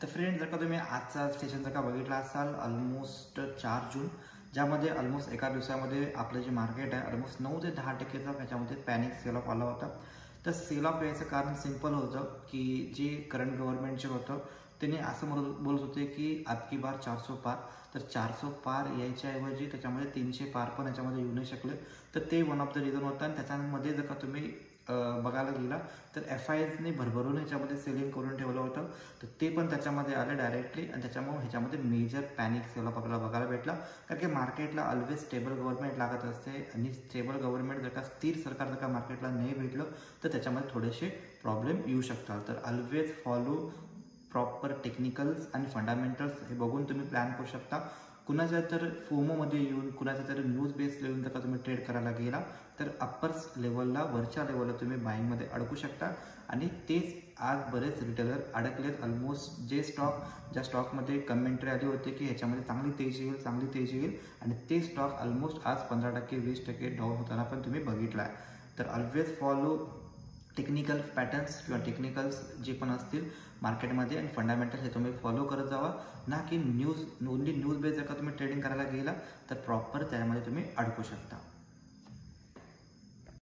तर फ्रेंड, जर का तुम्ही आजचा सेशन जर का बघितला असाल ऑलमोस्ट 4 जून, ज्यामध्ये ऑलमोस्ट एका दिवसामध्ये आपलं जे मार्केट आहे ऑलमोस्ट 9 ते 10% त्याच्यामध्ये पॅनिक सेल ऑफ आला होता. तर सेल ऑफ यायचं कारण सिंपल होतं की जे करंट गव्हर्नमेंटचे होतं त्यांनी असं बोलत होते की आपकी बार 400 पार. तर 400 पार यायच्याऐवजी त्याच्यामध्ये 300 पार पण याच्यामध्ये येऊ नाही शकले. तर ते वन ऑफ द रिझन होतं. आणि त्याच्यामध्ये जर का तुम्ही बघायला गेला तर FISने भरभरून ह्याच्यामध्ये सेलिंग करून ठेवलं होतं. तर ते पण त्याच्यामध्ये आलं डायरेक्टली आणि त्याच्यामुळे ह्याच्यामध्ये मेजर पॅनिक सेल ऑफ आपल्याला बघायला भेटला. कारण की मार्केटला ऑलवेज स्टेबल गव्हर्नमेंट लागत असते आणि स्टेबल गव्हर्नमेंट जर का स्थिर सरकार जर का मार्केटला नाही भेटलं तर त्याच्यामध्ये थोडेसे प्रॉब्लेम येऊ शकतात. तर ऑलवेज फॉलो प्रॉपर टेक्निकल्स आणि फंडामेंटल्स हे बघून तुम्ही प्लॅन करू शकता. कुणाच्या तर फोमोमध्ये येऊन कुणाच्या तर न्यूज बेस येऊन जर का तुम्ही ट्रेड करायला गेला तर अप्पर्स लेवलला वरच्या लेवलला तुम्ही बाईंगमध्ये अडकू शकता. आणि तेच आज बरेच रिटेलर अडकलेत. ऑलमोस्ट जे ज्या स्टॉकमध्ये कमेंट्री आली होती की ह्याच्यामध्ये चांगली तेजी येईल आणि ते स्टॉक ऑलमोस्ट आज 15%, 20% डाऊन होताना पण तुम्ही बघितला आहे. तर ऑलवेज फॉलो टेक्निकल पॅटर्न्स किंवा टेक्निकल्स जे पण असतील मार्केटमध्ये आणि फंडामेंटल हे तुम्ही फॉलो करत जावा. ना की ओनली न्यूज बेस जर का तुम्ही ट्रेडिंग करायला गेला तर प्रॉपर त्यामध्ये तुम्ही अडकू शकता.